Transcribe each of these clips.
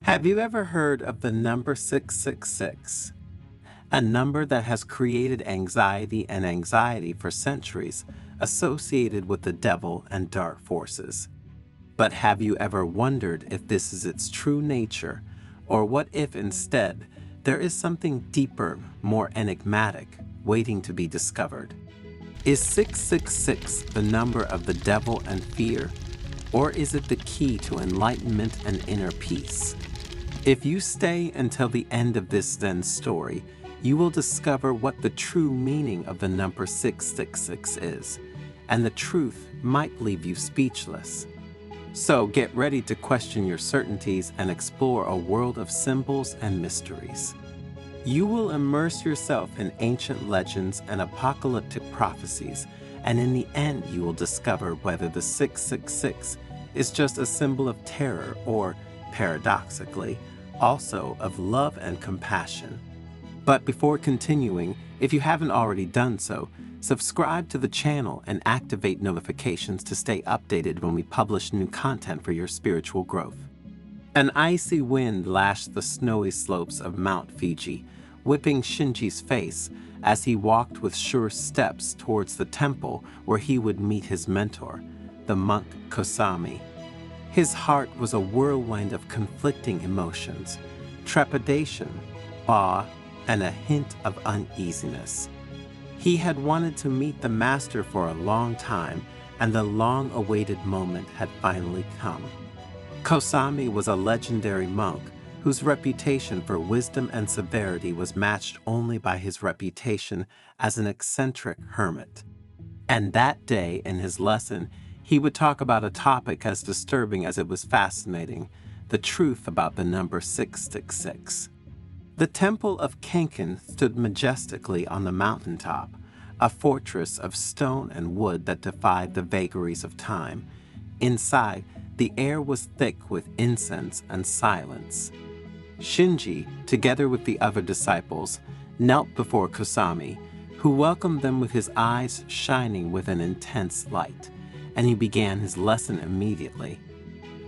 Have you ever heard of the number 666? A number that has created anxiety for centuries, associated with the devil and dark forces. But have you ever wondered if this is its true nature, or what if instead there is something deeper, more enigmatic, waiting to be discovered? Is 666 the number of the devil and fear, or is it the key to enlightenment and inner peace? If you stay until the end of this Zen story, you will discover what the true meaning of the number 666 is, and the truth might leave you speechless. So get ready to question your certainties and explore a world of symbols and mysteries. You will immerse yourself in ancient legends and apocalyptic prophecies, and in the end you will discover whether the 666 is just a symbol of terror or, paradoxically, also of love and compassion. But before continuing, if you haven't already done so, subscribe to the channel and activate notifications to stay updated when we publish new content for your spiritual growth. An icy wind lashed the snowy slopes of Mount Fuji, whipping Shinji's face as he walked with sure steps towards the temple where he would meet his mentor, the monk Kosami. His heart was a whirlwind of conflicting emotions, trepidation, awe, and a hint of uneasiness. He had wanted to meet the master for a long time, and the long-awaited moment had finally come. Kosami was a legendary monk whose reputation for wisdom and severity was matched only by his reputation as an eccentric hermit. And that day in his lesson, he would talk about a topic as disturbing as it was fascinating, the truth about the number 666. The temple of Kenken stood majestically on the mountaintop, a fortress of stone and wood that defied the vagaries of time. Inside, the air was thick with incense and silence. Shinji, together with the other disciples, knelt before Kosami, who welcomed them with his eyes shining with an intense light, and he began his lesson immediately.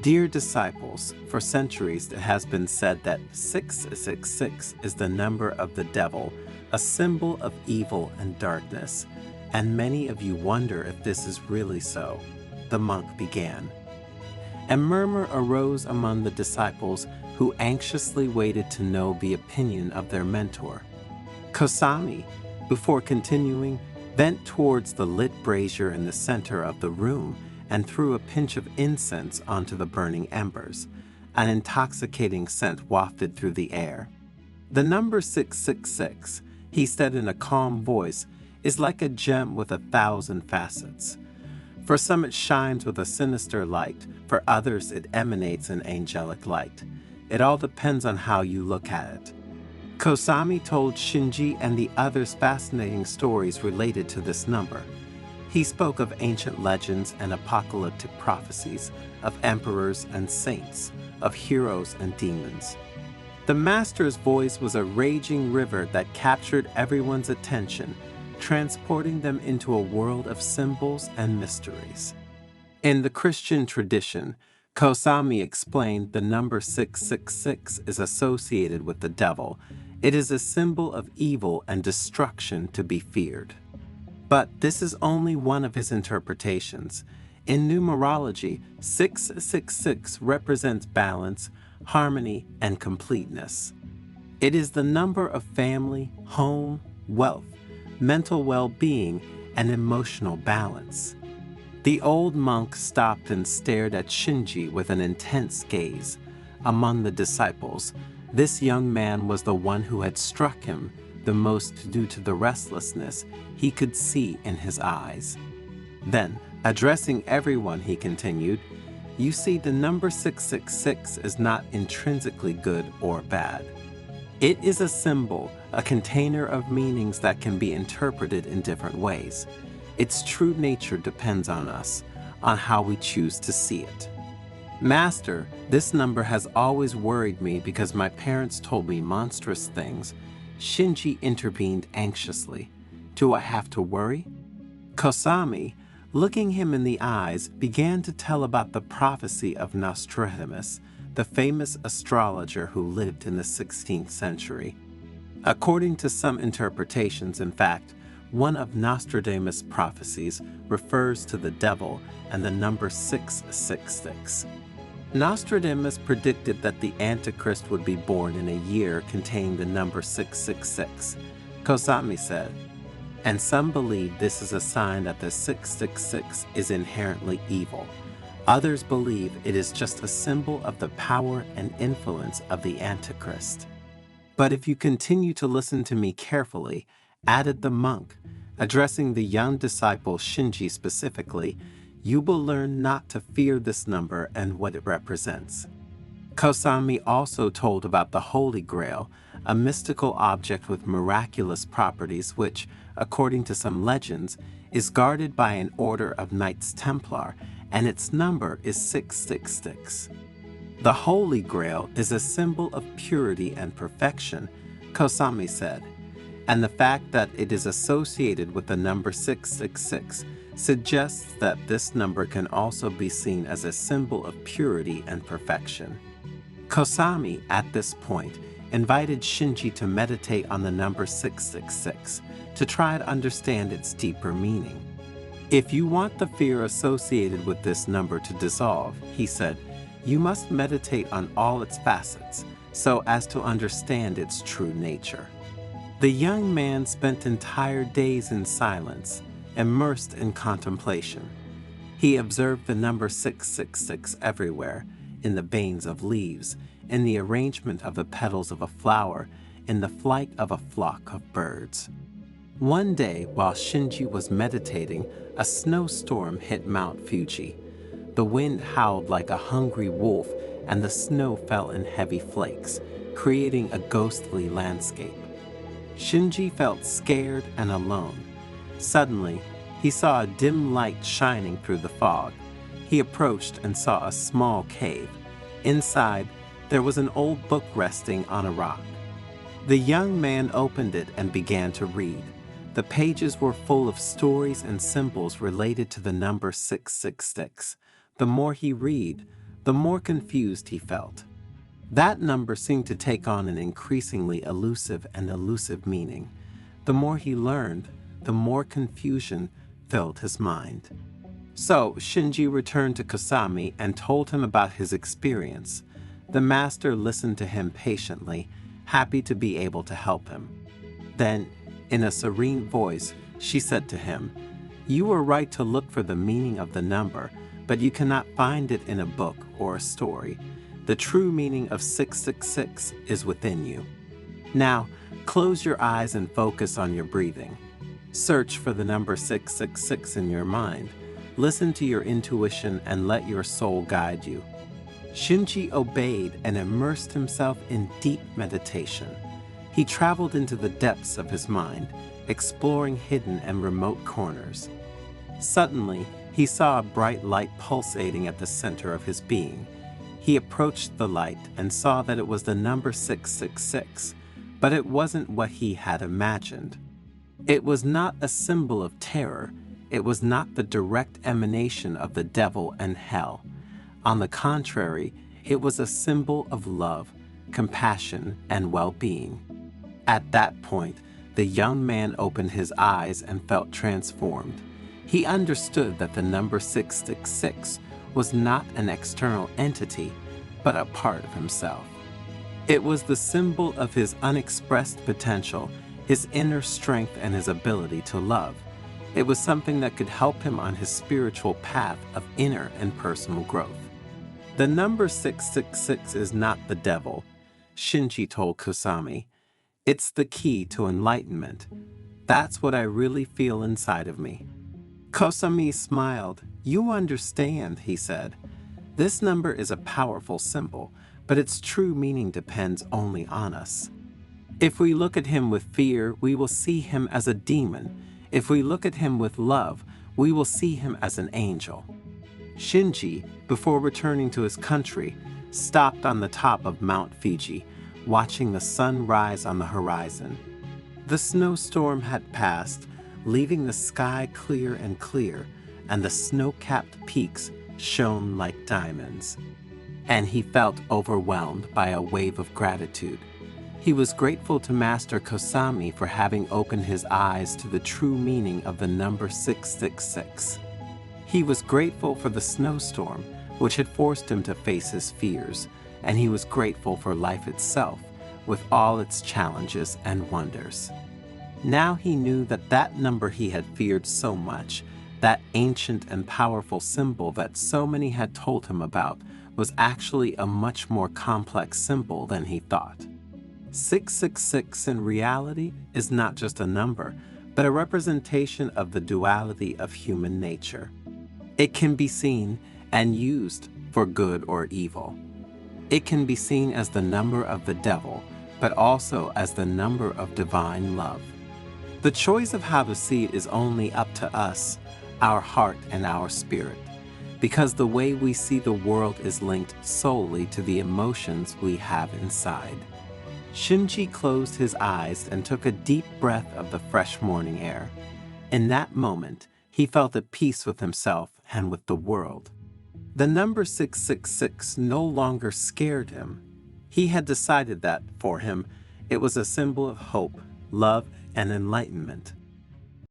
Dear disciples, for centuries it has been said that 666 is the number of the devil, a symbol of evil and darkness, and many of you wonder if this is really so. The monk began. A murmur arose among the disciples who anxiously waited to know the opinion of their mentor. Kosami, before continuing, bent towards the lit brazier in the center of the room and threw a pinch of incense onto the burning embers. An intoxicating scent wafted through the air. The number 666, he said in a calm voice, is like a gem with 1,000 facets. For some it shines with a sinister light, for others it emanates an angelic light. It all depends on how you look at it. Kosami told Shinji and the others fascinating stories related to this number. He spoke of ancient legends and apocalyptic prophecies, of emperors and saints, of heroes and demons. The master's voice was a raging river that captured everyone's attention, transporting them into a world of symbols and mysteries. In the Christian tradition, Kosami explained the number 666 is associated with the devil. It is a symbol of evil and destruction to be feared. But this is only one of his interpretations. In numerology, 666 represents balance, harmony, and completeness. It is the number of family, home, wealth, mental well-being, and emotional balance. The old monk stopped and stared at Shinji with an intense gaze. Among the disciples, this young man was the one who had struck him the most due to the restlessness he could see in his eyes. Then, addressing everyone, he continued, "You see, the number 666 is not intrinsically good or bad. It is a symbol, a container of meanings that can be interpreted in different ways. Its true nature depends on us, on how we choose to see it. Master, this number has always worried me because my parents told me monstrous things." Shinji intervened anxiously. "Do I have to worry?" Kosami, looking him in the eyes, began to tell about the prophecy of Nostradamus, the famous astrologer who lived in the 16th century. According to some interpretations, in fact, one of Nostradamus' prophecies refers to the devil and the number 666. Nostradamus predicted that the Antichrist would be born in a year containing the number 666. Kosami said, and some believe this is a sign that the 666 is inherently evil. Others believe it is just a symbol of the power and influence of the Antichrist. But if you continue to listen to me carefully, added the monk, addressing the young disciple Shinji specifically, you will learn not to fear this number and what it represents. Kosami also told about the Holy Grail, a mystical object with miraculous properties which, according to some legends, is guarded by an order of Knights Templar, and its number is 666. The Holy Grail is a symbol of purity and perfection, Kosami said, and the fact that it is associated with the number 666 suggests that this number can also be seen as a symbol of purity and perfection. Kosami, at this point, invited Shinji to meditate on the number 666 to try to understand its deeper meaning. If you want the fear associated with this number to dissolve, he said, you must meditate on all its facets so as to understand its true nature. The young man spent entire days in silence, immersed in contemplation. He observed the number 666 everywhere, in the veins of leaves, in the arrangement of the petals of a flower, in the flight of a flock of birds. One day, while Shinji was meditating, a snowstorm hit Mount Fuji. The wind howled like a hungry wolf, and the snow fell in heavy flakes, creating a ghostly landscape. Shinji felt scared and alone. Suddenly, he saw a dim light shining through the fog. He approached and saw a small cave. Inside, there was an old book resting on a rock. The young man opened it and began to read. The pages were full of stories and symbols related to the number 666. The more he read, the more confused he felt. That number seemed to take on an increasingly elusive meaning. The more he learned, the more confusion filled his mind. So Shinji returned to Kosami and told him about his experience. The master listened to him patiently, happy to be able to help him. Then, in a serene voice, she said to him, "You were right to look for the meaning of the number, but you cannot find it in a book or a story. The true meaning of 666 is within you. Now, close your eyes and focus on your breathing. Search for the number 666 in your mind. Listen to your intuition and let your soul guide you." Shinji obeyed and immersed himself in deep meditation. He traveled into the depths of his mind, exploring hidden and remote corners. Suddenly, he saw a bright light pulsating at the center of his being. He approached the light and saw that it was the number 666, but it wasn't what he had imagined. It was not a symbol of terror. It was not the direct emanation of the devil and hell. On the contrary, it was a symbol of love, compassion, and well-being. At that point, the young man opened his eyes and felt transformed. He understood that the number 666 was not an external entity, but a part of himself. It was the symbol of his unexpressed potential, his inner strength, and his ability to love. It was something that could help him on his spiritual path of inner and personal growth. The number 666 is not the devil, Shinji told Kosami. It's the key to enlightenment. That's what I really feel inside of me. Kosami smiled. "You understand," he said. "This number is a powerful symbol, but its true meaning depends only on us. If we look at him with fear, we will see him as a demon. If we look at him with love, we will see him as an angel." Shinji, before returning to his country, stopped on the top of Mount Fuji, watching the sun rise on the horizon. The snowstorm had passed, leaving the sky clear and clear, and the snow-capped peaks shone like diamonds. and he felt overwhelmed by a wave of gratitude. He was grateful to Master Kosami for having opened his eyes to the true meaning of the number 666. He was grateful for the snowstorm, which had forced him to face his fears, and he was grateful for life itself, with all its challenges and wonders. Now he knew that that number he had feared so much, that ancient and powerful symbol that so many had told him about, was actually a much more complex symbol than he thought. 666 in reality is not just a number, but a representation of the duality of human nature. It can be seen and used for good or evil. It can be seen as the number of the devil, but also as the number of divine love. The choice of how to see it is only up to us, our heart and our spirit, because the way we see the world is linked solely to the emotions we have inside. Shinji closed his eyes and took a deep breath of the fresh morning air. In that moment, he felt at peace with himself and with the world. The number 666 no longer scared him. He had decided that, for him, it was a symbol of hope, love, and enlightenment.